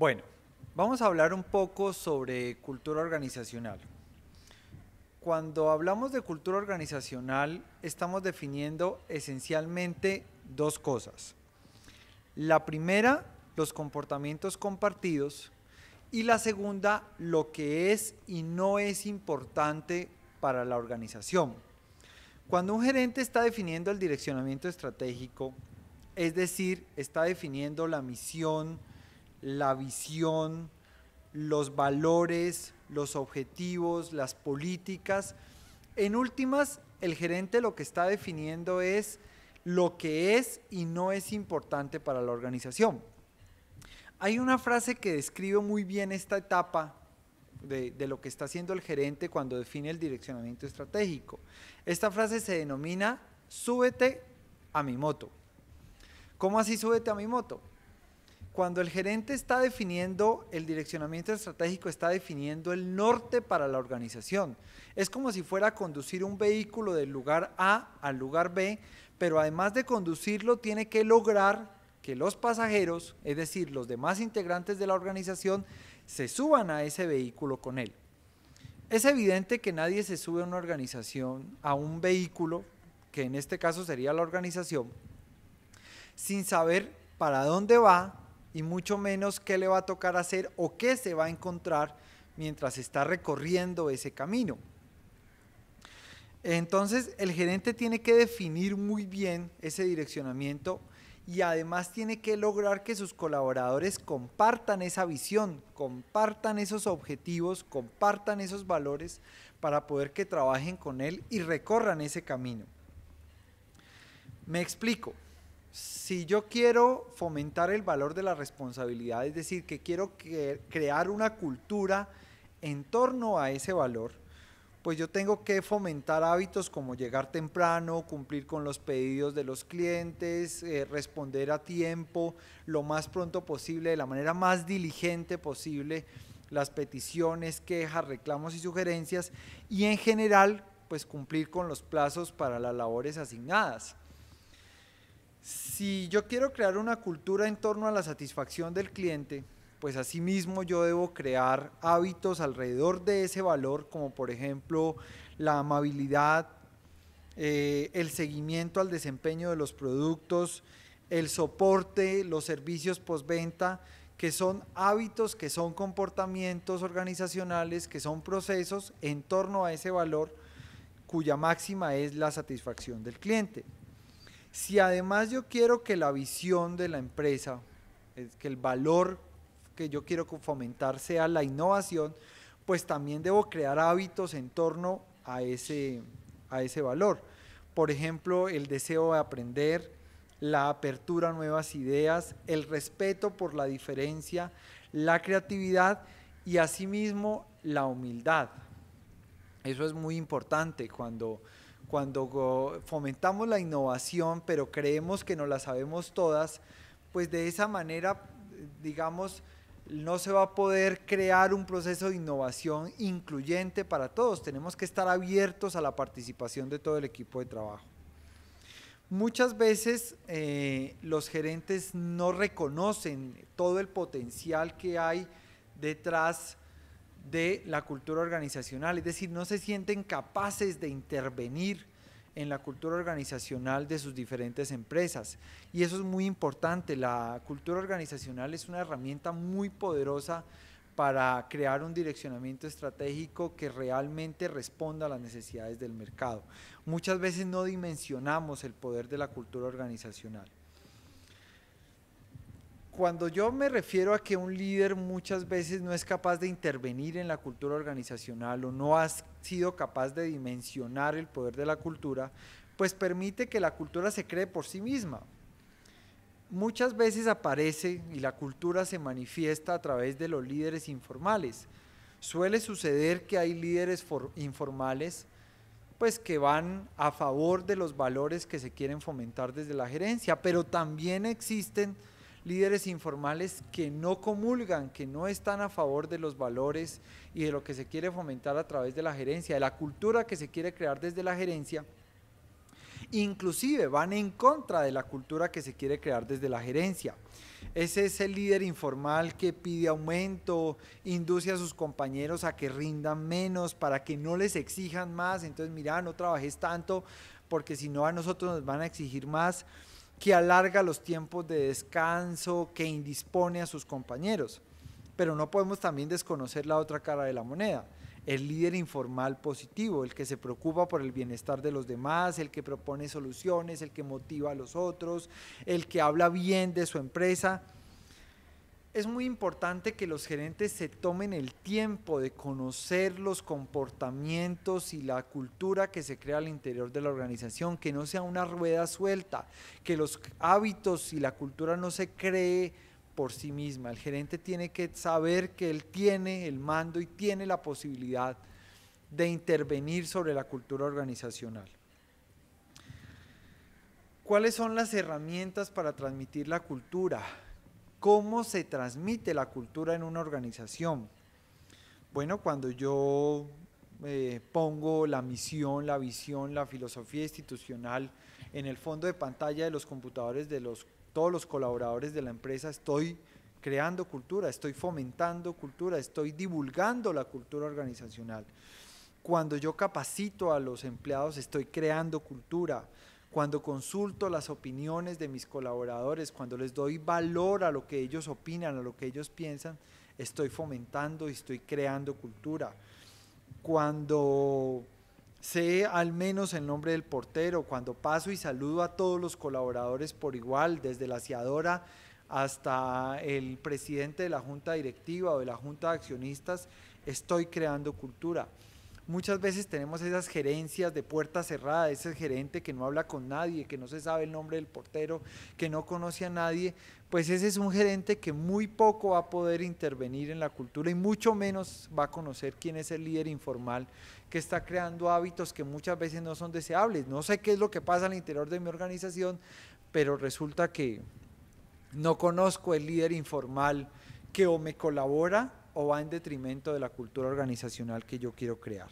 Bueno, vamos a hablar un poco sobre cultura organizacional. Cuando hablamos de cultura organizacional, estamos definiendo esencialmente dos cosas. La primera, los comportamientos compartidos, y la segunda, lo que es y no es importante para la organización. Cuando un gerente está definiendo el direccionamiento estratégico, es decir, está definiendo la misión, la visión, los valores, los objetivos, las políticas. En últimas, el gerente lo que está definiendo es lo que es y no es importante para la organización. Hay una frase que describe muy bien esta etapa de lo que está haciendo el gerente cuando define el direccionamiento estratégico. Esta frase se denomina súbete a mi moto. ¿Cómo así súbete a mi moto? Cuando el gerente está definiendo el direccionamiento estratégico, está definiendo el norte para la organización. Es como si fuera a conducir un vehículo del lugar A al lugar B, pero además de conducirlo, tiene que lograr que los pasajeros, es decir, los demás integrantes de la organización, se suban a ese vehículo con él. Es evidente que nadie se sube a una organización, a un vehículo, que en este caso sería la organización, sin saber para dónde va, y mucho menos qué le va a tocar hacer o qué se va a encontrar mientras está recorriendo ese camino. Entonces el gerente tiene que definir muy bien ese direccionamiento y además tiene que lograr que sus colaboradores compartan esa visión, compartan esos objetivos, compartan esos valores para poder que trabajen con él y recorran ese camino. Me explico. Si yo quiero fomentar el valor de la responsabilidad, es decir, que quiero crear una cultura en torno a ese valor, pues yo tengo que fomentar hábitos como llegar temprano, cumplir con los pedidos de los clientes, responder a tiempo, lo más pronto posible, de la manera más diligente posible, las peticiones, quejas, reclamos y sugerencias, y en general, pues cumplir con los plazos para las labores asignadas. Si yo quiero crear una cultura en torno a la satisfacción del cliente, pues asimismo yo debo crear hábitos alrededor de ese valor, como por ejemplo la amabilidad, el seguimiento al desempeño de los productos, el soporte, los servicios postventa, que son hábitos, que son comportamientos organizacionales, que son procesos en torno a ese valor cuya máxima es la satisfacción del cliente. Si además yo quiero que la visión de la empresa, que el valor que yo quiero fomentar sea la innovación, pues también debo crear hábitos en torno a ese valor. Por ejemplo, el deseo de aprender, la apertura a nuevas ideas, el respeto por la diferencia, la creatividad y asimismo la humildad. Eso es muy importante cuando fomentamos la innovación, pero creemos que no la sabemos todas, pues de esa manera, digamos, no se va a poder crear un proceso de innovación incluyente para todos. Tenemos que estar abiertos a la participación de todo el equipo de trabajo. Muchas veces los gerentes no reconocen todo el potencial que hay detrás de la cultura organizacional, es decir, no se sienten capaces de intervenir en la cultura organizacional de sus diferentes empresas. Y eso es muy importante. La cultura organizacional es una herramienta muy poderosa para crear un direccionamiento estratégico que realmente responda a las necesidades del mercado. Muchas veces no dimensionamos el poder de la cultura organizacional. Cuando yo me refiero a que un líder muchas veces no es capaz de intervenir en la cultura organizacional o no ha sido capaz de dimensionar el poder de la cultura, pues permite que la cultura se cree por sí misma. Muchas veces aparece y la cultura se manifiesta a través de los líderes informales. Suele suceder que hay líderes informales pues que van a favor de los valores que se quieren fomentar desde la gerencia, pero también existen líderes informales que no comulgan, que no están a favor de los valores y de lo que se quiere fomentar a través de la gerencia, de la cultura que se quiere crear desde la gerencia, inclusive van en contra de la cultura que se quiere crear desde la gerencia. Ese es el líder informal que pide aumento, induce a sus compañeros a que rindan menos para que no les exijan más. Entonces, mira, no trabajes tanto porque si no a nosotros nos van a exigir más, que alarga los tiempos de descanso, que indispone a sus compañeros. Pero no podemos también desconocer la otra cara de la moneda. El líder informal positivo, el que se preocupa por el bienestar de los demás, el que propone soluciones, el que motiva a los otros, el que habla bien de su empresa. Es muy importante que los gerentes se tomen el tiempo de conocer los comportamientos y la cultura que se crea al interior de la organización, que no sea una rueda suelta, que los hábitos y la cultura no se cree por sí misma. El gerente tiene que saber que él tiene el mando y tiene la posibilidad de intervenir sobre la cultura organizacional. ¿Cuáles son las herramientas para transmitir la cultura? ¿Cómo se transmite la cultura en una organización? Bueno, cuando yo pongo la misión, la visión, la filosofía institucional en el fondo de pantalla de los computadores de todos los colaboradores de la empresa, estoy creando cultura, estoy fomentando cultura, estoy divulgando la cultura organizacional. Cuando yo capacito a los empleados, estoy creando cultura. Cuando consulto las opiniones de mis colaboradores, cuando les doy valor a lo que ellos opinan, a lo que ellos piensan, estoy fomentando y estoy creando cultura. Cuando sé al menos el nombre del portero, cuando paso y saludo a todos los colaboradores por igual, desde la aseadora hasta el presidente de la junta directiva o de la junta de accionistas, estoy creando cultura. Muchas veces tenemos esas gerencias de puerta cerrada, ese gerente que no habla con nadie, que no se sabe el nombre del portero, que no conoce a nadie, pues ese es un gerente que muy poco va a poder intervenir en la cultura y mucho menos va a conocer quién es el líder informal que está creando hábitos que muchas veces no son deseables. No sé qué es lo que pasa al interior de mi organización, pero resulta que no conozco el líder informal que o me colabora o va en detrimento de la cultura organizacional que yo quiero crear.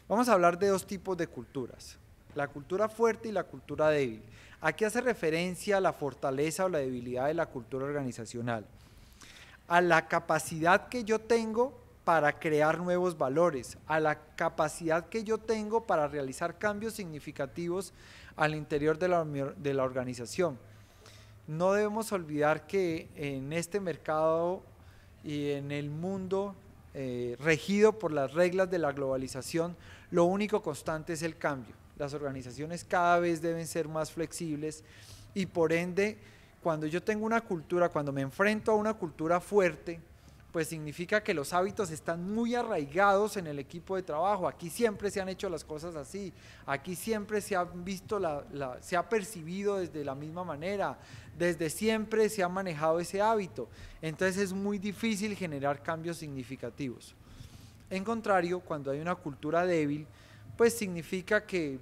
Vamos a hablar de dos tipos de culturas, la cultura fuerte y la cultura débil. ¿A qué hace referencia la fortaleza o la debilidad de la cultura organizacional? A la capacidad que yo tengo para crear nuevos valores, a la capacidad que yo tengo para realizar cambios significativos al interior de la organización. No debemos olvidar que en este mercado y en el mundo regido por las reglas de la globalización, lo único constante es el cambio. Las organizaciones cada vez deben ser más flexibles y por ende, cuando yo tengo una cultura, cuando me enfrento a una cultura fuerte, pues significa que los hábitos están muy arraigados en el equipo de trabajo. Aquí siempre se han hecho las cosas así, aquí siempre se ha visto, se ha percibido desde la misma manera, desde siempre se ha manejado ese hábito. Entonces es muy difícil generar cambios significativos. En contrario, cuando hay una cultura débil, pues significa que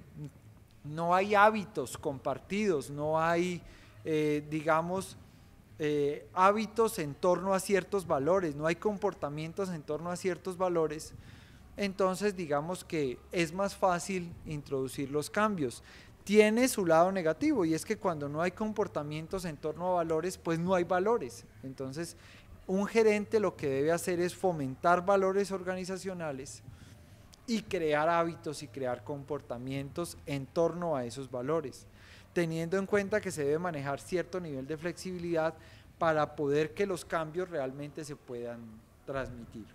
no hay hábitos compartidos, no hay, digamos, hábitos en torno a ciertos valores, no hay comportamientos en torno a ciertos valores, entonces digamos que es más fácil introducir los cambios. Tiene su lado negativo y es que cuando no hay comportamientos en torno a valores, pues no hay valores. Entonces un gerente lo que debe hacer es fomentar valores organizacionales y crear hábitos y crear comportamientos en torno a esos valores, teniendo en cuenta que se debe manejar cierto nivel de flexibilidad para poder que los cambios realmente se puedan transmitir.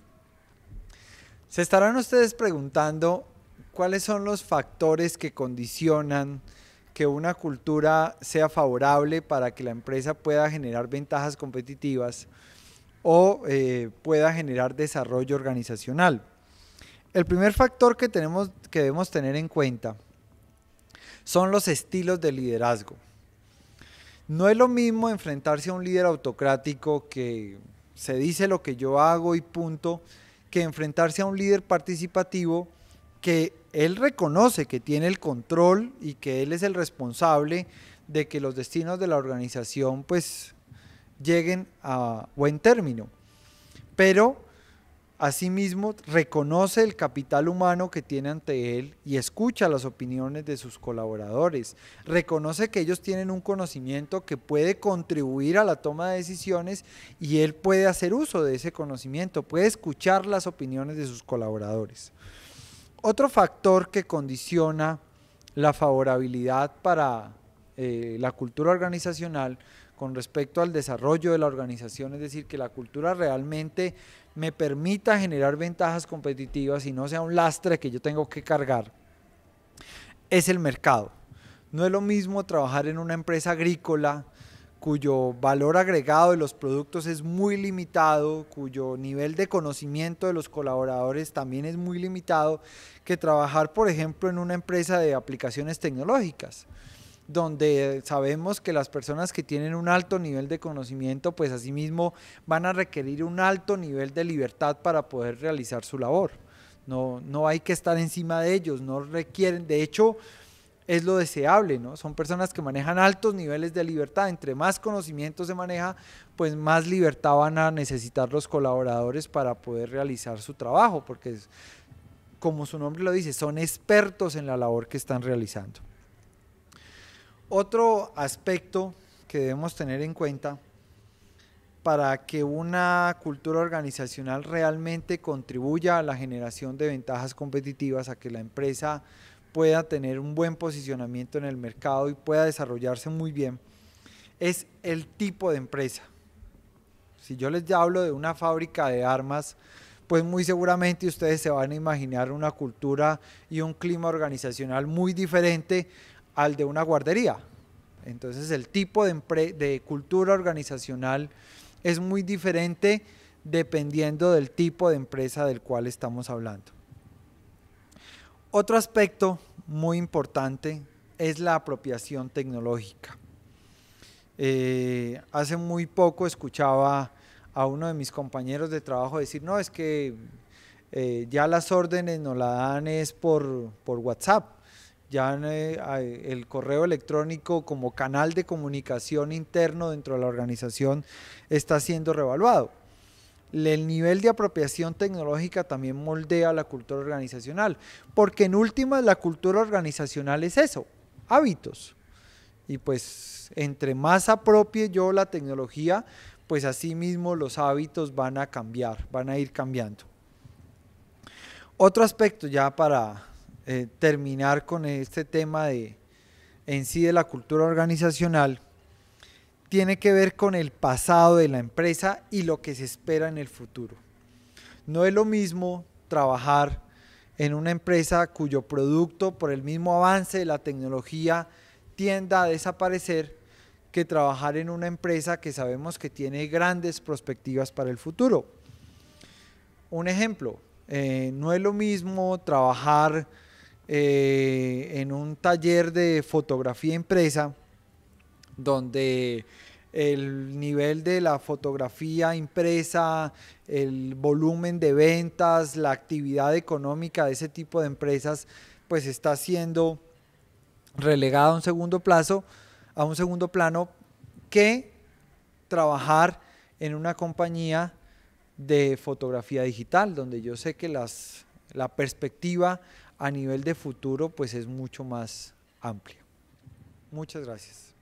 Se estarán ustedes preguntando cuáles son los factores que condicionan que una cultura sea favorable para que la empresa pueda generar ventajas competitivas o pueda generar desarrollo organizacional. El primer factor que debemos tener en cuenta son los estilos de liderazgo. No es lo mismo enfrentarse a un líder autocrático que se dice lo que yo hago y punto, que enfrentarse a un líder participativo que él reconoce que tiene el control y que él es el responsable de que los destinos de la organización pues lleguen a buen término. Pero Asimismo, reconoce el capital humano que tiene ante él y escucha las opiniones de sus colaboradores. Reconoce que ellos tienen un conocimiento que puede contribuir a la toma de decisiones y él puede hacer uso de ese conocimiento, puede escuchar las opiniones de sus colaboradores. Otro factor que condiciona la favorabilidad para la cultura organizacional con respecto al desarrollo de la organización, es decir, que la cultura realmente me permita generar ventajas competitivas y no sea un lastre que yo tengo que cargar, es el mercado. No es lo mismo trabajar en una empresa agrícola cuyo valor agregado de los productos es muy limitado, cuyo nivel de conocimiento de los colaboradores también es muy limitado, que trabajar, por ejemplo, en una empresa de aplicaciones tecnológicas, donde sabemos que las personas que tienen un alto nivel de conocimiento, pues asimismo van a requerir un alto nivel de libertad para poder realizar su labor. No hay que estar encima de ellos, no requieren, de hecho, es lo deseable, ¿no? Son personas que manejan altos niveles de libertad. Entre más conocimiento se maneja, pues más libertad van a necesitar los colaboradores para poder realizar su trabajo, porque como su nombre lo dice, son expertos en la labor que están realizando. Otro aspecto que debemos tener en cuenta para que una cultura organizacional realmente contribuya a la generación de ventajas competitivas, a que la empresa pueda tener un buen posicionamiento en el mercado y pueda desarrollarse muy bien, es el tipo de empresa. Si yo les hablo de una fábrica de armas, pues muy seguramente ustedes se van a imaginar una cultura y un clima organizacional muy diferente al de una guardería. Entonces el tipo de cultura organizacional es muy diferente dependiendo del tipo de empresa del cual estamos hablando. Otro aspecto muy importante es la apropiación tecnológica. Hace muy poco escuchaba a uno de mis compañeros de trabajo decir, no, es que ya las órdenes nos las dan es por WhatsApp, ya el correo electrónico como canal de comunicación interno dentro de la organización está siendo revaluado. El nivel de apropiación tecnológica también moldea la cultura organizacional, porque en últimas la cultura organizacional es eso, hábitos. Y pues entre más apropie yo la tecnología, pues así mismo los hábitos van a cambiar, van a ir cambiando. Otro aspecto ya para terminar con este tema en sí de la cultura organizacional, tiene que ver con el pasado de la empresa y lo que se espera en el futuro. No es lo mismo trabajar en una empresa cuyo producto por el mismo avance de la tecnología tienda a desaparecer que trabajar en una empresa que sabemos que tiene grandes perspectivas para el futuro. Un ejemplo, no es lo mismo trabajar en un taller de fotografía impresa donde el nivel de la fotografía impresa, el volumen de ventas, la actividad económica de ese tipo de empresas, pues está siendo relegada a un segundo plano que trabajar en una compañía de fotografía digital, donde yo sé que la perspectiva a nivel de futuro pues es mucho más amplia. Muchas gracias.